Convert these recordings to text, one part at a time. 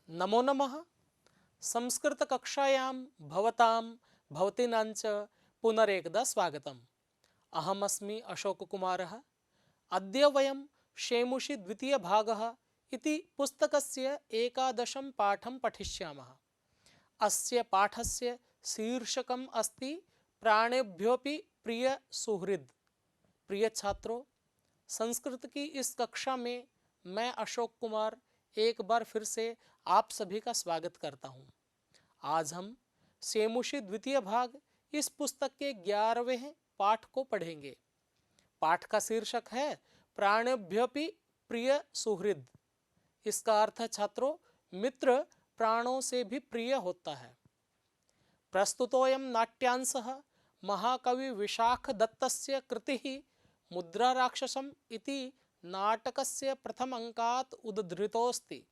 नमो नमः। संस्कृतकक्षायां भवतां भवतीनाञ्च पुनरेकदा स्वागतम्। अहमस्मि अशोककुमारः। अद्य वयं शेमुषि द्वितीयभागः इति पुस्तकस्य 11 पाठं पठिष्यामः। अस्य पाठस्य शीर्षकम् अस्ति प्राणेभ्योऽपि प्रिय सुहृद। प्रिय छात्रों, संस्कृत की इस कक्षा में मैं अशोक कुमार एक बार फिर से आप सभी का स्वागत करता हूं। आज हम शेमुषि द्वितीय भाग इस पुस्तक के 11वें पाठ को पढ़ेंगे। पाठ का शीर्षक है प्राणेभ्योऽपि प्रिय सुहृद। इसका अर्थ है छात्रों, मित्र प्राणों से भी प्रिय होता है। प्रस्तुतोऽयं नाट्यांशः महाकवि विशाखदत्तस्य कृतिः मुद्राराक्षसम् इति नाटकस्य प्रथम अंकात् उद्धृतोऽस्ति।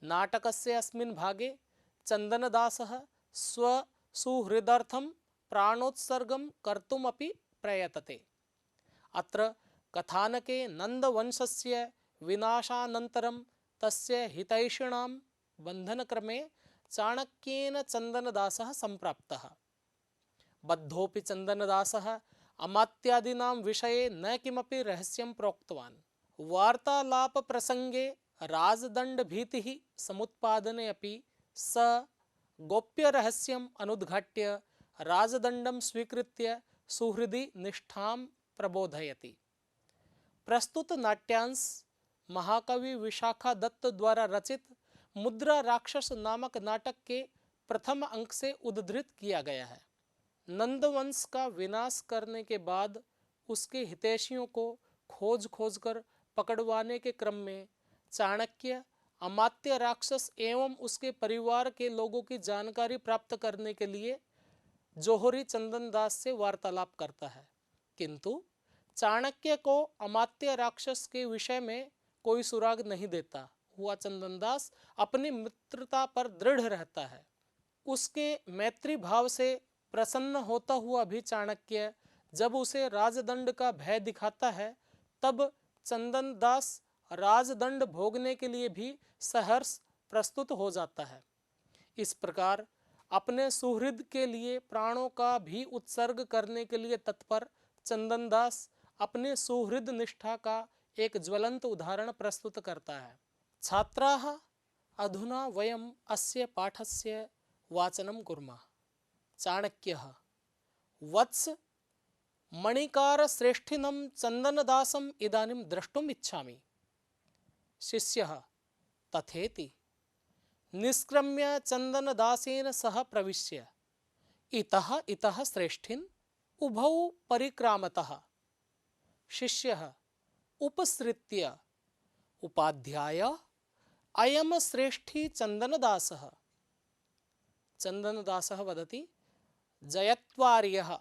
नाटकस्य अस्मिन् भागे चन्दनदासः स्वसुहृदर्थं प्राणोत्सर्गं कर्तुमपि प्रयतते। अत्र कथानके नन्दवंशस्य विनाशानन्तरं तस्य हितैषिणां बन्धनक्रमे चाणक्येन चन्दनदासः सम्प्राप्तः। बद्धोऽपि चन्दनदासः अमात्यादीनां विषये न किमपि रहस्यं प्रोक्तवान्। वार्तालापप्रसङ्गे राजदण्डभीतिः समुत्पादने अपि स गोप्यरहस्यम् अनुद्घाट्य राजदण्डं स्वीकृत्य सुहृदि निष्ठां प्रबोधयति। प्रस्तुत नाट्यांश महाकवि विशाखादत्त द्वारा रचित मुद्रा राक्षस नामक नाटक के प्रथम अंक से उद्धृत किया गया है। नंदवंश का विनाश करने के बाद उसके हितैषियों को खोज कर पकड़वाने के क्रम में चाणक्य अमात्य राक्षस एवं उसके परिवार के लोगों की जानकारी प्राप्त करने के लिए जोहरी चंदनदास से वार्तालाप करता है, किंतु चाणक्य को अमात्य राक्षस के विषय में कोई सुराग नहीं देता हुआ चंदनदास अपनी मित्रता पर दृढ़ रहता है। उसके मैत्री भाव से प्रसन्न होता हुआ भी चाणक्य जब उसे राजदंड का भय दिखाता है, तब चंदनदास राजदंड भोगने के लिए भी सहर्ष प्रस्तुत हो जाता है। इस प्रकार अपने सुहृद के लिए प्राणों का भी उत्सर्ग करने के लिए तत्पर चंदनदास अपने सुहृद निष्ठा का एक ज्वलंत उदाहरण प्रस्तुत करता है। छात्राः, अधुना वयम् अस्य पाठस्य वाचनं कुर्मः। चाणक्यः: वत्स, मणिकारश्रेष्ठिनं चन्दनदासम् इदानीं द्रष्टुम् इच्छामि। शिष्यः: तथेति। निष्क्रम्य चन्दनदासेन सह प्रविश्य इतः श्रेष्ठिन् उभौ परिक्रामतः। शिष्यः उपसृत्य: उपाध्याय, अयं श्रेष्ठी चन्दनदासः। चन्दनदासः वदति: जयत्वार्यः।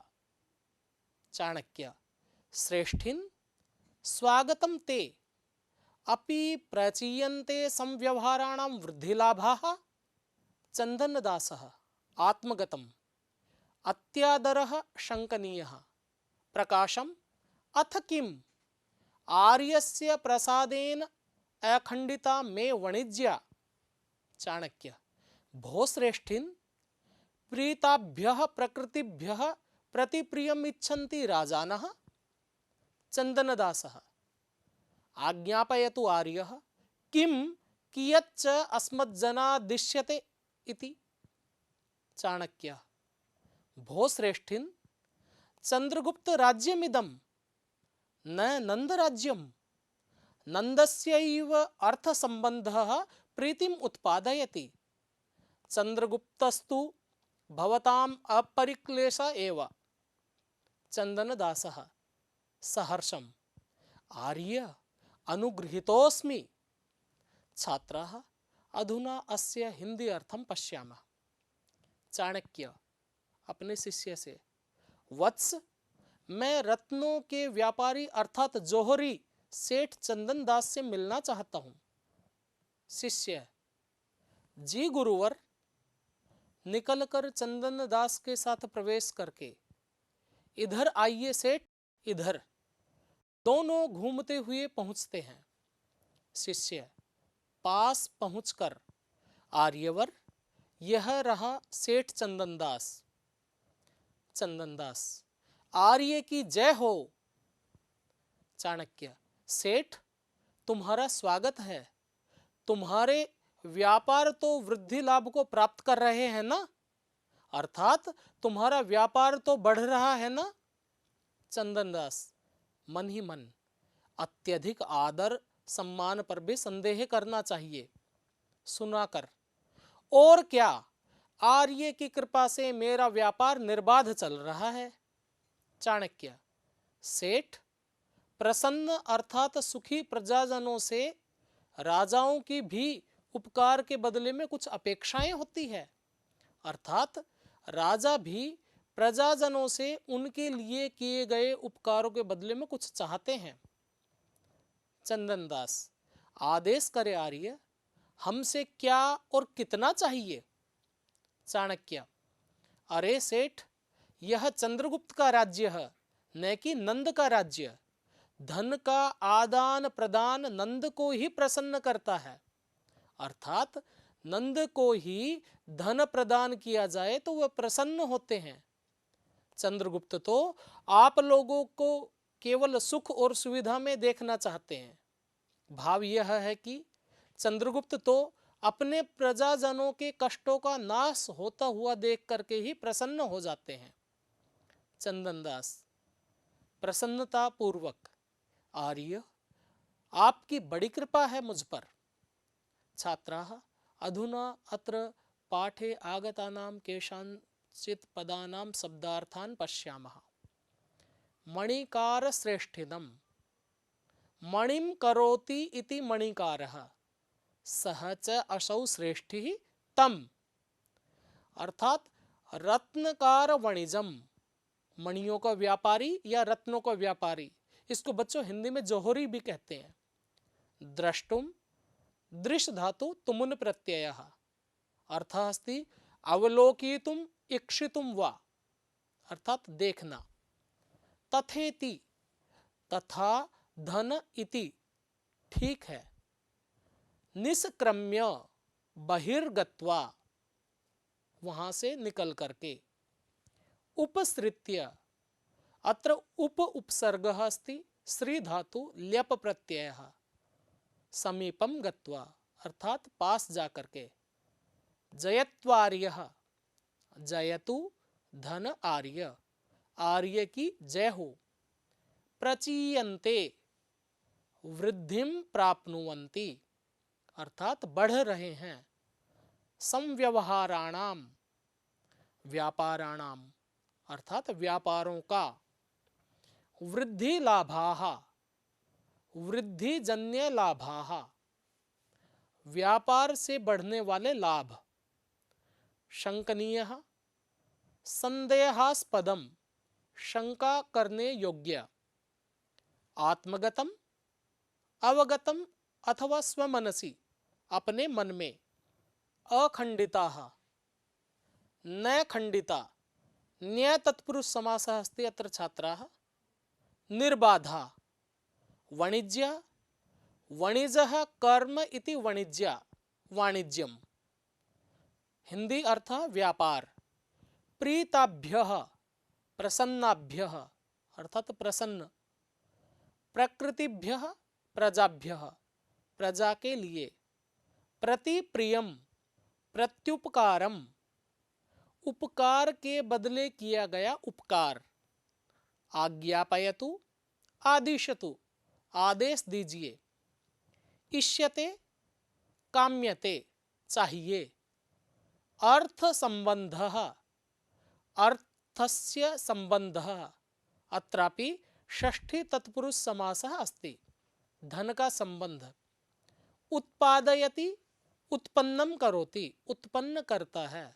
चाणक्य: श्रेष्ठिन्, स्वागतं ते। अपि प्रचीयन्ते संव्यवहाराणां वृद्धिलाभाः। चन्दनदासः: आत्मगतम्। अत्यादरः शङ्कनीयः। प्रकाशम् अथ किम्? आर्यस्य प्रसादेन अखण्डिता मे वणिज्या। चाणक्य: भो श्रेष्ठिन्, प्रीताभ्यः प्रकृतिभ्यः प्रतिप्रियम् इच्छन्ति राजानः। चन्दनदासः: आज्ञापयतु आर्यः, किं कियच्च अस्मज्जनादिश्यते इति। चाणक्य: भो श्रेष्ठिन्, चन्द्रगुप्त राज्यमिदं न नन्दराज्यम्। नन्दस्यैव अर्थसम्बन्धः प्रीतिम् उत्पादयति। चन्द्रगुप्तस्तु भवताम् अपरिक्लेश एव। चन्दनदासः सहर्षम्: आर्य, अनुगृहीतोऽस्मि। छात्राः, अधुना अस्य हिंदी अर्थं पश्यामः। चाणक्य अपने शिष्य से: वत्स, मैं रत्नों के व्यापारी अर्थात जोहरी सेठ चंदनदास से मिलना चाहता हूँ। शिष्य: जी गुरुवर। निकलकर चंदनदास के साथ प्रवेश करके, इधर आइए सेठ, इधर। दोनों घूमते हुए पहुंचते हैं। शिष्य पास पहुंचकर आर्यवर, यह रहा सेठ चंदनदास। चंदनदास, आर्य की जय हो। चाणक्य, सेठ तुम्हारा स्वागत है। तुम्हारे व्यापार तो वृद्धि लाभ को प्राप्त कर रहे हैं ना, अर्थात तुम्हारा व्यापार तो बढ़ रहा है ना। चंदनदास, मन ही मन, अत्यधिक आदर सम्मान पर भी संदेह करना चाहिए। सुनाकर, और क्या, आर्य की कृपा से मेरा व्यापार निर्बाध चल रहा है। चाणक्य, सेठ प्रसन्न अर्थात सुखी प्रजाजनों से राजाओं की भी उपकार के बदले में कुछ अपेक्षाएं होती है, अर्थात राजा भी प्रजाजनों से उनके लिए किए गए उपकारों के बदले में कुछ चाहते हैं। चंदनदास, आदेश करे आर्य, हमसे क्या और कितना चाहिए। चाणक्य, अरे सेठ, यह चंद्रगुप्त का राज्य है, न कि नंद का राज्य। धन का आदान प्रदान नंद को ही प्रसन्न करता है, अर्थात नंद को ही धन प्रदान किया जाए तो वह प्रसन्न होते हैं। चंद्रगुप्त तो आप लोगों को केवल सुख और सुविधा में देखना चाहते हैं। भाव यह है कि चंद्रगुप्त तो अपने प्रजाजनों के कष्टों का नाश होता हुआ देख करके ही प्रसन्न हो जाते हैं। चंदनदास, प्रसन्नता पूर्वक, आर्य आपकी बड़ी कृपा है मुझ पर। छात्राः अधुना अत्र पाठे आगतानां केषाञ्चित् पदानां शब्दार्थान् पश्यामः। मणिकार श्रेष्ठिनम्, मणिं करोति इति मणिकारः, सह च असौ श्रेष्ठिः तम्, अर्थात रत्नकार वणिजम, मणियों का व्यापारी या रत्नों का व्यापारी। इसको बच्चों हिंदी में जौहरी भी कहते हैं। द्रष्टुम, दृश्य धातु तुमुन प्रत्ययः, अर्थः अस्ति अवलोकितुम इक्षितुम वा, अर्थात देखना। तथेति, तथा धन इति, ठीक है। निष्क्रम्य, बहिर्गत्वा, वहां से निकल करके। उपसृत्य, अत्र उप उपसर्गः अस्ति, श्री धातु ल्यप प्रत्ययः, समीपम गत्वा, अर्थात पास जाकर के। जयत्वार्यः, जयतु धन आर्य, आर्य की जय हो। प्रचीयन्ते, वृद्धिम प्राप्नुवन्ति, अर्थात बढ़ रहे हैं। संव्यवहाराणाम, व्यापाराणाम, अर्थात व्यापारों का। वृद्धि लाभाः, वृद्धि जन्य लाभाः, व्यापार से बढ़ने वाले लाभ। शंकनीयः, संदेहास्पदम, शंका करने योग्य। आत्मगतम, अवगतम अथवा स्वमनसी, अपने मन में। अखंडिताः, न खंडिता, न्याय तत्पुरुष समासः अस्ति अत्र छात्राः। निर्बाधा, वाणिज्य, वणिजः कर्म इति वाणिज्य, वाणिज्यम, हिंदी अर्थ व्यापार। प्रीताभ्यः, प्रसन्नाभ्यः, अर्थात प्रसन्न। प्रकृतिभ्यः, प्रजाभ्यः, प्रजा के लिए। प्रतिप्रियम, प्रत्युपकारम, उपकार के बदले किया गया उपकार। आज्ञापयतु, आदिशतु, आदेश दीजिए। इष्यते, काम्यते, चाहिए। अर्थ संबंधः, अर्थस्य संबंधः, अत्रापि षष्ठी तत्पुरुष समासः अस्ति, धन का संबंध। उत्पादयति, उत्पन्नम करोति, उत्पन्न करता है।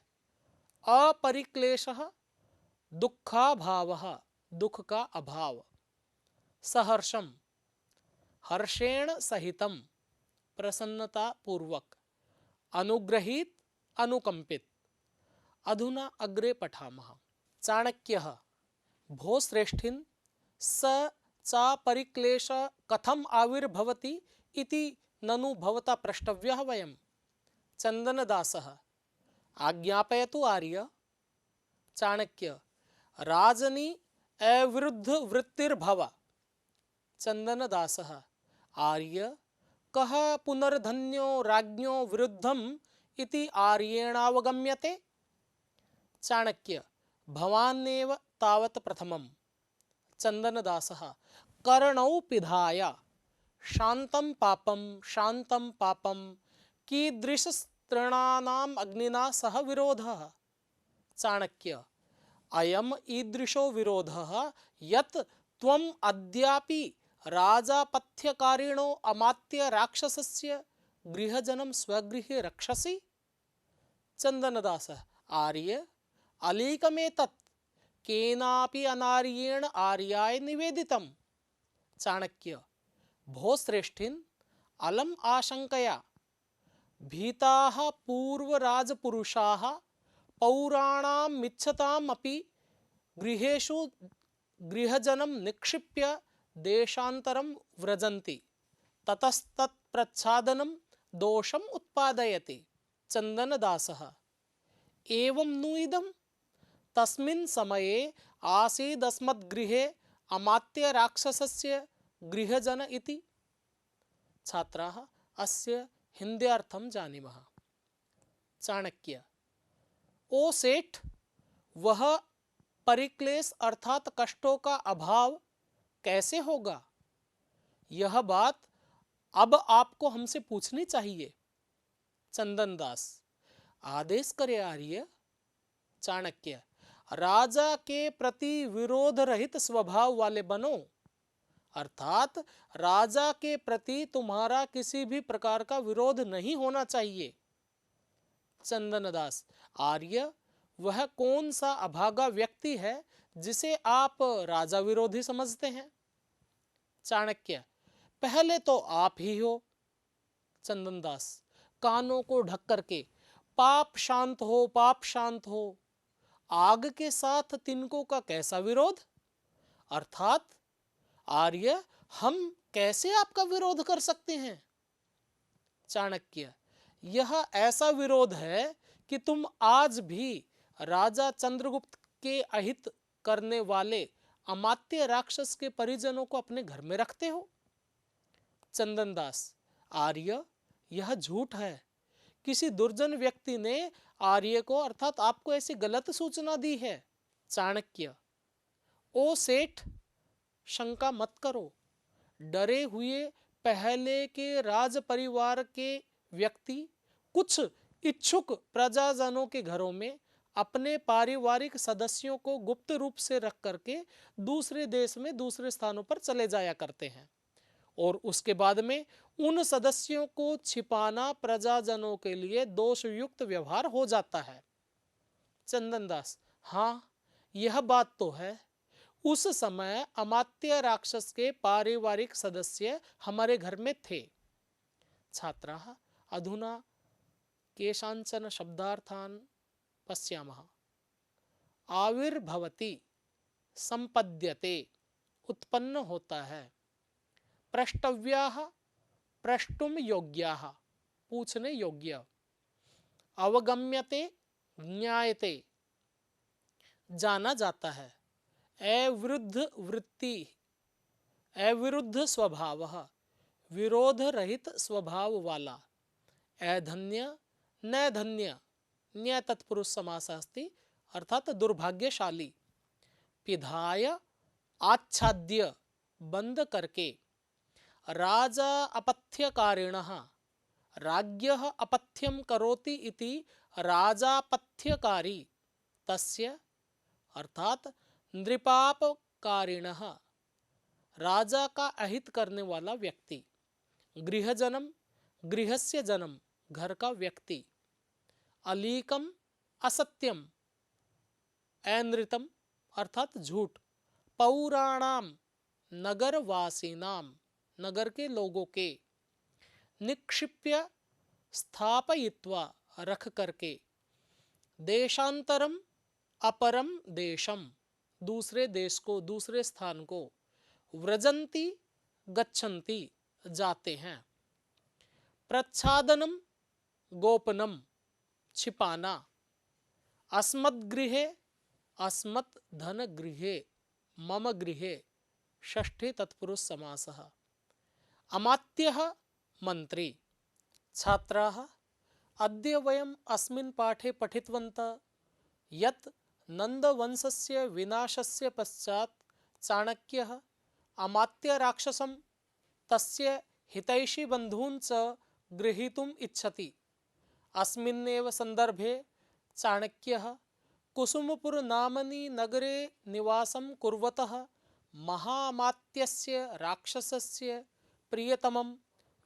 अपरिक्लेशः, दुःखाभावः, दुख का अभाव। सहर्षम, हर्षेण सहितम, प्रसन्नता पूर्वक। अनुग्रहीत, अनुकंपित। अधुना अग्रे पठामः। चाणक्यः, भो श्रेष्ठिन्, स चा परिक्लेश कथम आविर्भवति इति ननु भवता प्रष्टव्यः वयम्। चन्दनदासः आज्ञापयतु आर्य। चाणक्य राजनी अविरुद्ध वृत्तिर्भव। चन्दनदासः आर्य कः पुनर्धन्यो राज्ञो विरुद्धम् इति आर्येणावगम्यते। चाणक्य भवान्नेव तावत् प्रथमम्। चन्दनदासः कर्णौ पिधाय शान्तं पापं कीदृशस्तृणानाम् अग्निना सह विरोधः। चाणक्य अयम् ईदृशो विरोधः यत् त्वम् अद्यापि राजापथ्यकारिणो अमात्य राक्षसस्य गृहजनं स्वगृहे रक्षसि। चन्दनदासः आर्य अलीकमेतत् केनापि अनार्येण आर्याय निवेदितम्। चाणक्य भो श्रेष्ठिन् अलम् आशंकया भीताः पूर्वराजपुरुषाः पौराणां मिच्छताम् अपि गृहेषु गृहजनं निक्षिप्य देशान्तरं व्रजन्ति ततस्तत्प्रच्छादनं दोषम् उत्पादयति। चन्दनदासः एवं नु इदं तस्मिन् समये आसीदस्मद्गृहे अमात्य राक्षसस्य गृहजन इति। छात्राः अस्य हिन्द्यार्थं जानीमः। चाणक्य ओ सेठ, वह परिक्लेश अर्थात कष्टों का अभाव कैसे होगा? यह बात अब आपको हमसे पूछनी चाहिए। चंदनदास आदेश करे आर्य। चाणक्य राजा के प्रति विरोध रहित स्वभाव वाले बनो, अर्थात राजा के प्रति तुम्हारा किसी भी प्रकार का विरोध नहीं होना चाहिए। चंदनदास आर्य, वह कौन सा अभागा व्यक्ति है जिसे आप राजा विरोधी समझते हैं? चाणक्य पहले तो आप ही हो। चंदनदास कानों को ढक करके पाप शांत हो, पाप शांत हो। आग के साथ तिनकों का कैसा विरोध? अर्थात आर्य, हम कैसे आपका विरोध कर सकते हैं? चाणक्य यह ऐसा विरोध है कि तुम आज भी राजा चंद्रगुप्त के अहित करने वाले अमात्य राक्षस के परिजनों को अपने घर में रखते हो। चंदनदास आर्य, यह झूठ है। किसी दुर्जन व्यक्ति ने आर्य को अर्थात आपको ऐसी गलत सूचना दी है। चाणक्य ओ सेठ, शंका मत करो। डरे हुए पहले के राज परिवार के व्यक्ति कुछ इच्छुक प्रजाजनों के घरों में अपने पारिवारिक सदस्यों को गुप्त रूप से रख करके दूसरे देश में दूसरे स्थानों पर चले जाया करते हैं और उसके बाद में उन सदस्यों को छिपाना प्रजाजनों के लिए दोषयुक्त व्यवहार हो जाता है। चंदनदास हाँ, यह बात तो है। उस समय अमात्य राक्षस के पारिवारिक सदस्य हमारे घर में थे। छात्राः अधुना केषाञ्चन शब्दार्थान् पश्यामः। आविर्भवति संपद्यते उत्पन्न होता है। प्रष्टव्याः प्रष्टुम योग्याः पूछने योग्य। अवगम्यते ज्ञायते जाना जाता है। अविरुद्ध वृत्ति अविरुद्ध स्वभाव विरोध रहित स्वभाव वाला। अधन्य न धन्य न्य तत्पुरुष समास अस्ति अर्थात दुर्भाग्यशाली। पिधाय आच्छाद्य बंद करके। राजा अपथ्यकारिणः राज्ञः अपथ्यं करोति इति राजापथ्यकारी तस्य अर्थात नृपापकारिणः राजा का अहित करने वाला व्यक्ति। गृहजनम गृहस्य जन्म घर का व्यक्ति। अलीकम असत्यम अनृतम अर्थात झूठ। पौराणाम नगरवासीनाम नगर के लोगों के। निक्षिप्य स्थापयित्वा रख करके। देशांतरम अपरम देशम दूसरे देश को दूसरे स्थान को। व्रजंती गच्छन्ति जाते हैं। प्रच्छादनम गोपनम छिपाना, अस्मद्गृहे अस्मत् धन गृहे मम गृहे षष्ठी तत्पुरुष समासः। अमात्यः मंत्री। छात्राः अद्य वयम् अस्मिन् पाठे पठितवन्तः यत् नन्दवंशस्य विनाशस्य पश्चात् चाणक्यः अमात्यराक्षसं तस्य हितैषी बन्धून् च गृहीतुम् इच्छति। अस्मिन्नेव सन्दर्भे चाणक्यः कुसुमपुर नामनि नगरे निवासं कुर्वतः महामात्यस्य राक्षसस्य प्रियतमं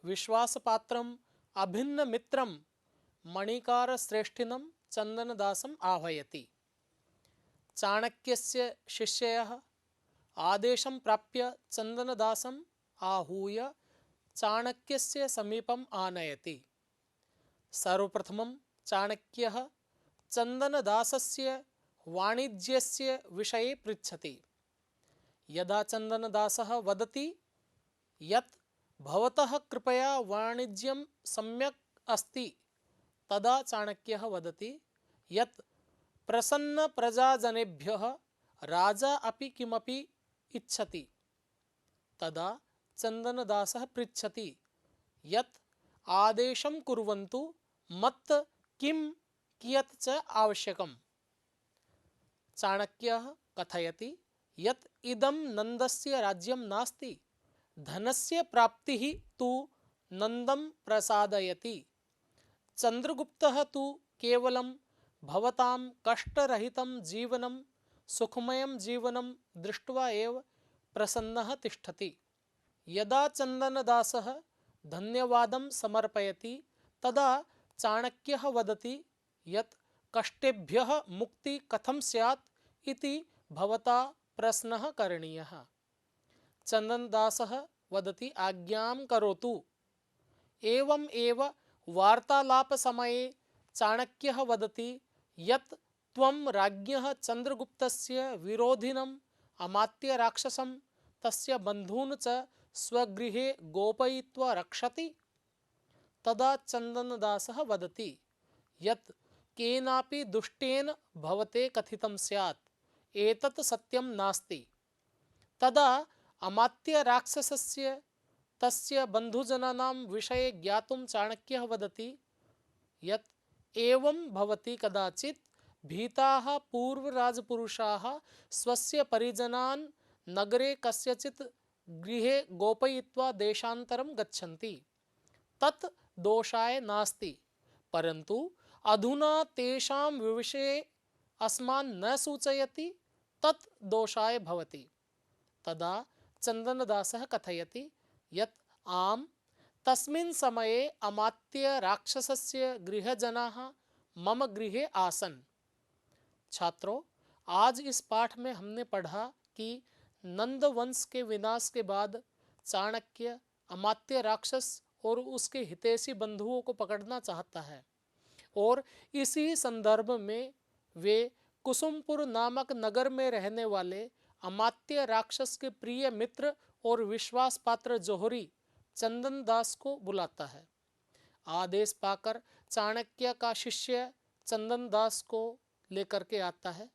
विश्वासपात्रम् अभिन्नमित्रं मणिकारश्रेष्ठिनं चन्दनदासम् आह्वयति। चाणक्यस्य शिष्यः आदेशं प्राप्य चन्दनदासम् आहूय चाणक्यस्य समीपम् आनयति। सर्वप्रथमं चाणक्यः चन्दनदासस्य वाणिज्यस्य विषये पृच्छति। यदा चन्दनदासः वदति यत् भवतः कृपया वाणिज्यं सम्यक् अस्ति, तदा चाणक्यः वदति यत् प्रसन्नप्रजाजनेभ्यः राजा अपि किमपि इच्छति। तदा चन्दनदासः पृच्छति यत् आदेशं कुर्वन्तु, मत् किं कियत् च आवश्यकम्। चाणक्यः कथयति यत् इदं नन्दस्य राज्यं नास्ति, धनस्य प्राप्तिः तु नन्दं प्रसादयति। चन्द्रगुप्तः तु केवलं भवतां कष्टरहितं जीवनं, सुखमयं जीवनं दृष्ट्वा एव प्रसन्नः तिष्ठति। यदा चन्दनदासः धन्यवादं समर्पयति, तदा चाणक्यः वदति यत् कष्टेभ्यः मुक्ति कथं स्यात् इति भवता प्रश्नः करणीयः। चन्दनदासः वदति आज्ञां करोतु। एवम् एव वार्तालापसमये चाणक्यः वदति यत् त्वं राज्ञः चन्द्रगुप्तस्य विरोधिनम् अमात्यराक्षसं तस्य बन्धून् च स्वगृहे गोपयित्वा रक्षति। तदा चन्दनदासः वदति यत् केनापि दुष्टेन भवते कथितं स्यात्, एतत् सत्यं नास्ति। तदा अमात्यराक्षसस्य तस्य बन्धुजनानां विषये ज्ञातुं चाणक्यः वदति यत् एवं भवति कदाचित् भीताः पूर्वराजपुरुषाः स्वस्य परिजनान् नगरे कस्यचित् गृहे गोपयित्वा देशान्तरं गच्छन्ति। तत् दोषाय नास्ति, परन्तु अधुना तेषां विषये अस्मान् न सूचयति, तत् दोषाय भवति। तदा चन्दनदासः कथयति यत् आम्, तस्मिन् समये अमात्यराक्षसस्य गृहजनाः मम गृहे आसन्। छात्रों, आज इस पाठ में हमने पढ़ा कि नंद वंश के विनाश के बाद चाणक्य अमात्य राक्षस और उसके हितैषी बंधुओं को पकड़ना चाहता है, और इसी संदर्भ में वे कुसुमपुर नामक नगर में रहने वाले अमात्य राक्षस के प्रिय मित्र और विश्वास पात्र जौहरी चंदनदास को बुलाता है। आदेश पाकर चाणक्य का शिष्य चंदनदास को लेकर के आता है।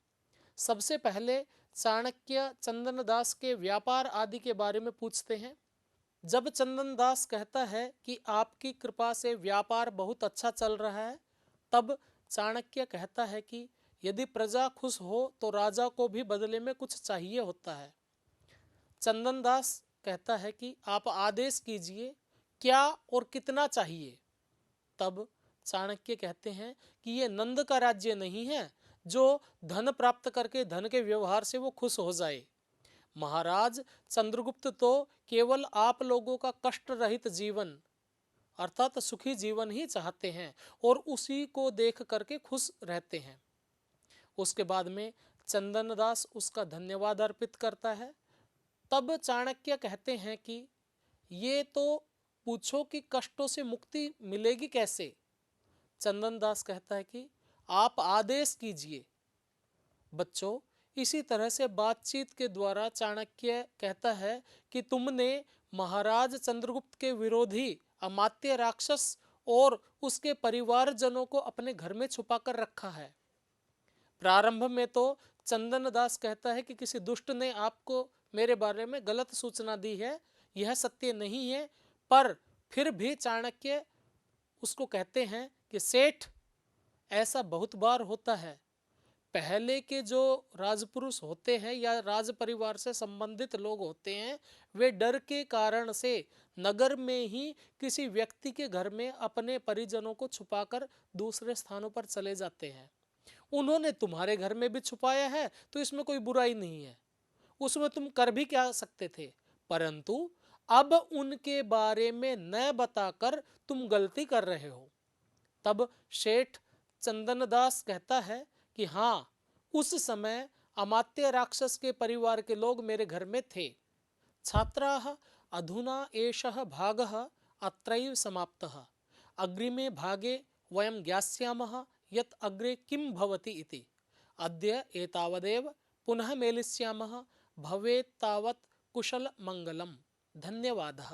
सबसे पहले चाणक्य चंदनदास के व्यापार आदि के बारे में पूछते हैं। जब चंदनदास कहता है कि आपकी कृपा से व्यापार बहुत अच्छा चल रहा है, तब चाणक्य कहता है कि यदि प्रजा खुश हो तो राजा को भी बदले में कुछ चाहिए होता है। चंदनदास कहता है कि आप आदेश कीजिए, क्या और कितना चाहिए। तब चाणक्य कहते हैं कि ये नंद का राज्य नहीं है जो धन प्राप्त करके धन के व्यवहार से वो खुश हो जाए। महाराज चंद्रगुप्त तो केवल आप लोगों का कष्ट रहित जीवन अर्थात सुखी जीवन ही चाहते हैं और उसी को देख करके खुश रहते हैं। उसके बाद में चंदनदास उसका धन्यवाद अर्पित करता है। तब चाणक्य कहते हैं कि ये तो पूछो कि कष्टों से मुक्ति मिलेगी कैसे। चंदनदास कहता है कि आप आदेश कीजिए। बच्चों, इसी तरह से बातचीत के द्वारा चाणक्य कहता है कि तुमने महाराज चंद्रगुप्त के विरोधी अमात्य राक्षस और उसके परिवारजनों को अपने घर में छुपा कर रखा है। प्रारंभ में तो चंदन दास कहता है कि किसी दुष्ट ने आपको मेरे बारे में गलत सूचना दी है, यह सत्य नहीं है, पर फिर भी चाणक्य उसको कहते हैं कि सेठ, ऐसा बहुत बार होता है। पहले के जो राजपुरुष होते हैं या राज परिवार से संबंधित लोग होते हैं, वे डर के कारण से नगर में ही किसी व्यक्ति के घर में अपने परिजनों को छुपाकर दूसरे स्थानों पर चले जाते हैं। उन्होंने तुम्हारे घर में भी छुपाया है तो इसमें कोई बुराई नहीं है, उसमें तुम कर भी क्या सकते थे, परंतु अब उनके बारे में न बताकर तुम गलती कर रहे हो। तब शेठ चंदनदास कहता है कि हाँ, उस समय अमात्य राक्षस के परिवार के लोग मेरे घर में थे। छात्राः अधुना एषः भागः अत्रैव समाप्तः। अग्रिमे भागे वयं ज्ञास्यामः यत् अग्रे किं भवति इति। अद्य एतावदेव, पुनः मेलिष्यामः। भवेत् तावत् कुशल मंगलम। धन्यवादः।